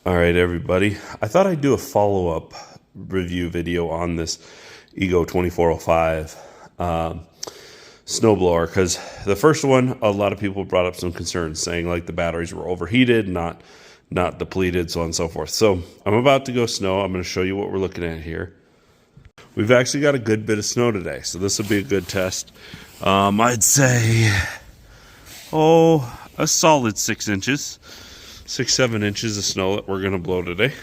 All right, everybody. I thought I'd do a follow-up review video on this Ego 2405 snowblower, because the first one, a lot of people brought up some concerns saying like the batteries were overheated, not depleted, so on and so forth. So I'm about to go snow. I'm going to show you what we're looking at here. We've actually got a good bit of snow today, so this will be a good test. I'd say, a solid 6 inches. 6-7 inches of snow that we're going to blow today.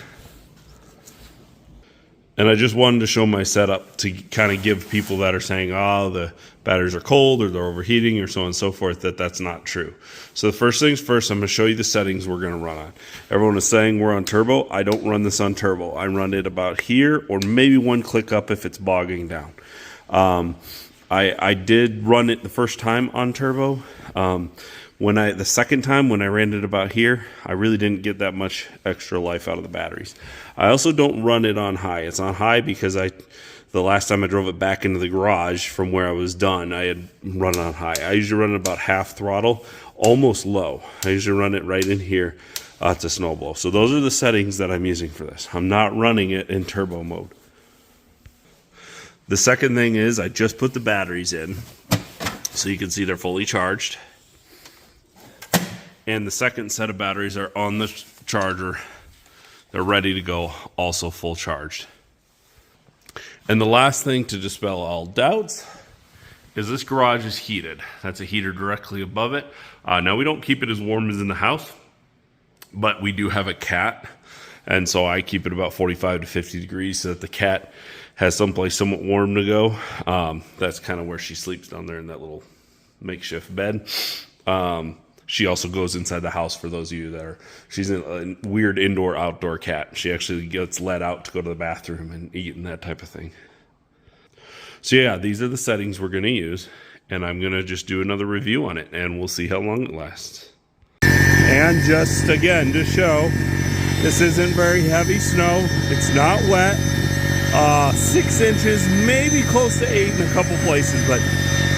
And I just wanted to show my setup to kind of give people that are saying, oh, the batteries are cold or they're overheating or so on and so forth, that that's not true. So the first things first, I'm going to show you the settings we're going to run on. Everyone is saying we're on turbo. I don't run this on turbo. I run it about here or maybe one click up if it's bogging down. I did run it the first time on turbo. The second time when I ran it about here, I really didn't get that much extra life out of the batteries. I also don't run it on high. It's on high because the last time I drove it back into the garage from where I was done, I had run it on high. I usually run it about half throttle, almost low. I usually run it right in here to snowblow. So those are the settings that I'm using for this. I'm not running it in turbo mode. The second thing is I just put the batteries in so you can see they're fully charged. And the second set of batteries are on the charger. They're ready to go, also full charged. And the last thing to dispel all doubts is this garage is heated. That's a heater directly above it. Now we don't keep it as warm as in the house, but we do have a cat. And so I keep it about 45 to 50 degrees so that the cat has someplace somewhat warm to go. That's kind of where she sleeps, down there in that little makeshift bed. She also goes inside the house, for those of you that are, she's a weird indoor-outdoor cat. She actually gets let out to go to the bathroom and eat and that type of thing. So yeah, these are the settings we're going to use, and I'm going to just do another review on it, and we'll see how long it lasts. And just again to show, this isn't very heavy snow. It's not wet. 6 inches, maybe close to 8 in a couple places, but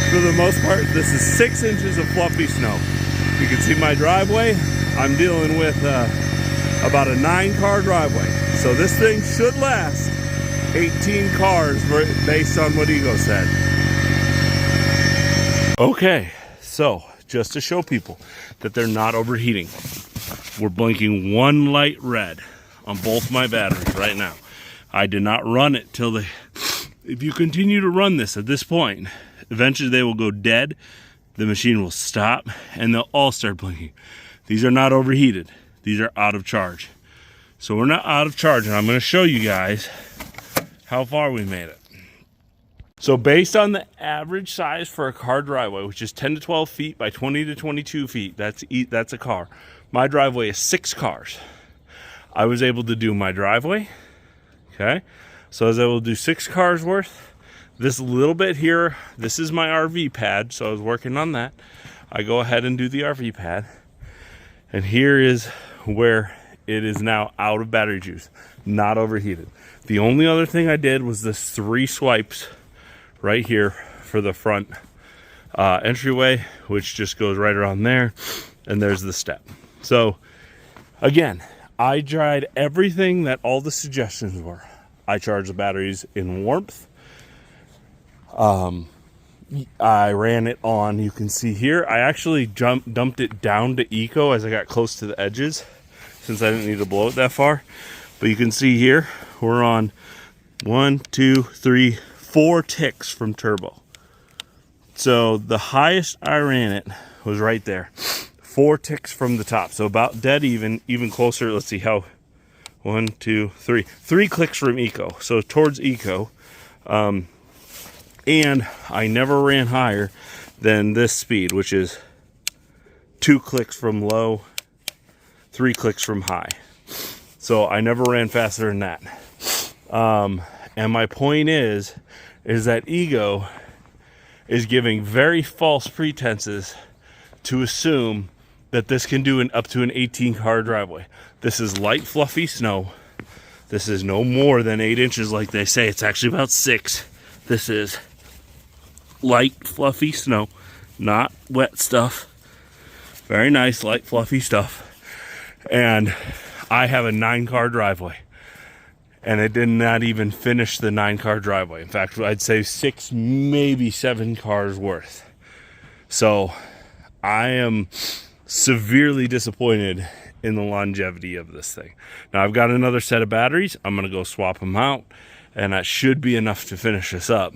for the most part, this is 6 inches of fluffy snow. You can see my driveway. I'm dealing with about a 9-car driveway. So this thing should last 18 cars based on what Ego said. Okay, so just to show people that they're not overheating, we're blinking one light red on both my batteries right now. I did not run it till if you continue to run this at this point, eventually they will go dead. The machine will stop and they'll all start blinking. These are not overheated. These are out of charge. So we're not out of charge, and I'm going to show you guys how far we made it. So based on the average size for a car driveway, which is 10 to 12 feet by 20 to 22 feet, that's a car. My driveway is 6 cars. I was able to do my driveway. Okay. So I was able to do 6 cars worth. This little bit here, this is my RV pad, so I was working on that. I go ahead and do the RV pad. And here is where it is now out of battery juice, not overheated. The only other thing I did was this 3 swipes right here for the front entryway, which just goes right around there, and there's the step. So again, I tried everything that all the suggestions were. I charged the batteries in warmth. I ran it on, you can see here, I actually dumped it down to eco as I got close to the edges, since I didn't need to blow it that far. But you can see here, we're on 1, 2, 3, 4 ticks from turbo. So the highest I ran it was right there. 4 ticks from the top. So about dead even closer. Let's see how, 1, 2, 3. 3 clicks from eco. So towards eco. And I never ran higher than this speed, which is 2 clicks from low, 3 clicks from high. So I never ran faster than that. And my point is that Ego is giving very false pretenses to assume that this can do up to an 18-car driveway. This is light, fluffy snow. This is no more than 8 inches like they say. It's actually about 6. This is light, fluffy snow, not wet stuff. Very nice, light, fluffy stuff. And I have a 9-car driveway, and it did not even finish the 9-car driveway. In fact, I'd say 6, maybe 7 cars worth. So I am severely disappointed in the longevity of this thing. Now I've got another set of batteries. I'm going to go swap them out, and that should be enough to finish this up.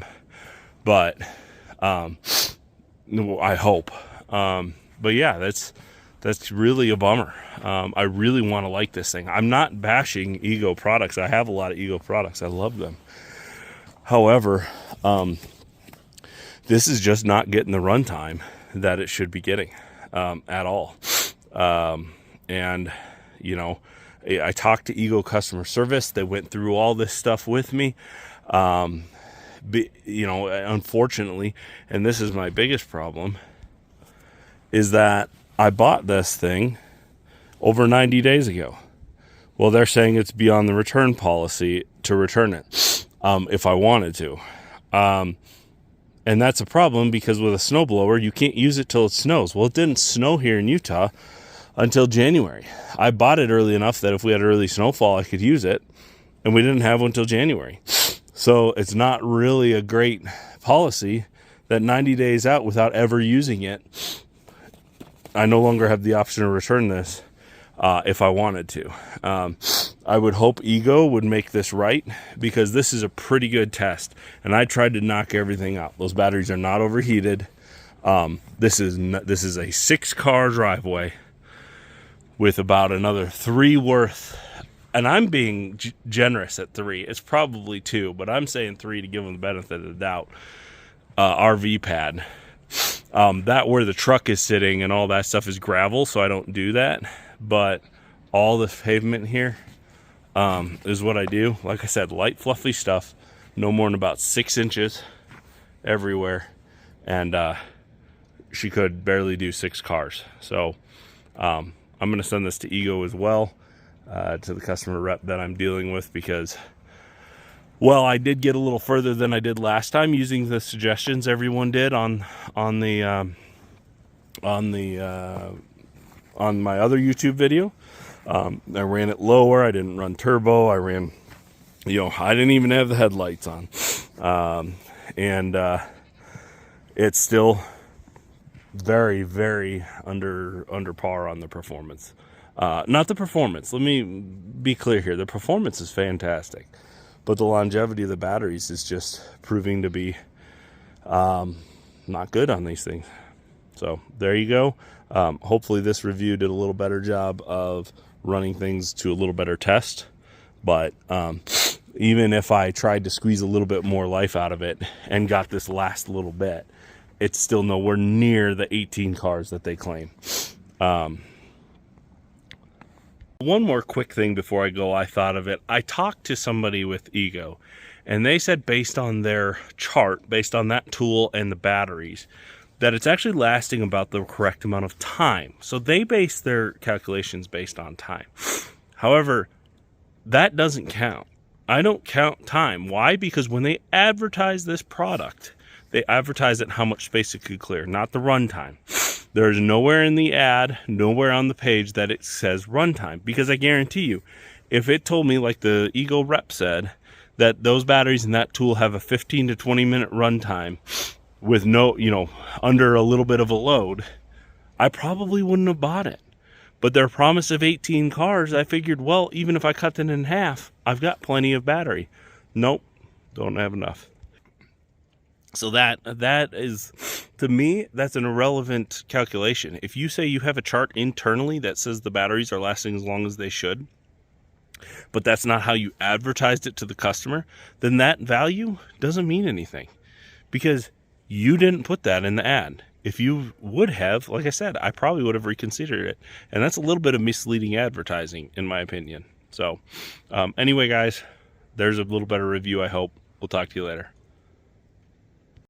But I hope. But yeah, that's really a bummer. I really want to like this thing. I'm not bashing Ego products. I have a lot of Ego products. I love them. However, this is just not getting the runtime that it should be getting at all. And, you know, I talked to Ego customer service. They went through all this stuff with me. You know, unfortunately, and this is my biggest problem, is that I bought this thing over 90 days ago. Well, they're saying it's beyond the return policy to return it if I wanted to. And that's a problem because with a snowblower, you can't use it till it snows. Well, it didn't snow here in Utah until January. I bought it early enough that if we had early snowfall, I could use it, and we didn't have one until January. So it's not really a great policy that 90 days out without ever using it, I no longer have the option to return this if I wanted to. I would hope Ego would make this right, because this is a pretty good test, and I tried to knock everything out. Those batteries are not overheated. This is a 6-car driveway with about another 3 worth. And I'm being generous at 3. It's probably 2, but I'm saying 3 to give them the benefit of the doubt. RV pad. That where the truck is sitting and all that stuff is gravel, so I don't do that. But all this pavement here is what I do. Like I said, light, fluffy stuff. No more than about 6 inches everywhere. And she could barely do 6 cars. So I'm going to send this to Ego as well. To the customer rep that I'm dealing with, because, well, I did get a little further than I did last time using the suggestions everyone did on my other YouTube video. I ran it lower. I didn't run turbo. I ran, you know, I didn't even have the headlights on, and it's still very, very under par on the performance. Not the performance. Let me be clear here. The performance is fantastic, but the longevity of the batteries is just proving to be not good on these things. So there you go. Hopefully this review did a little better job of running things to a little better test. But even if I tried to squeeze a little bit more life out of it and got this last little bit, it's still nowhere near the 18 cars that they claim. One more quick thing before I go, I thought of it. I talked to somebody with Ego, and they said based on their chart, based on that tool and the batteries, that it's actually lasting about the correct amount of time. So they base their calculations based on time. However, that doesn't count. I don't count time. Why? Because when they advertise this product, they advertise it how much space it could clear, not the runtime. There's nowhere in the ad, nowhere on the page that it says runtime, because I guarantee you, if it told me, like the Ego rep said, that those batteries in that tool have a 15 to 20 minute runtime with no, you know, under a little bit of a load, I probably wouldn't have bought it. But their promise of 18 cars, I figured, well, even if I cut it in half, I've got plenty of battery. Nope, don't have enough. So that is, to me, that's an irrelevant calculation. If you say you have a chart internally that says the batteries are lasting as long as they should, but that's not how you advertised it to the customer, then that value doesn't mean anything, because you didn't put that in the ad. If you would have, like I said, I probably would have reconsidered it. And that's a little bit of misleading advertising, in my opinion. So anyway, guys, there's a little better review, I hope. We'll talk to you later.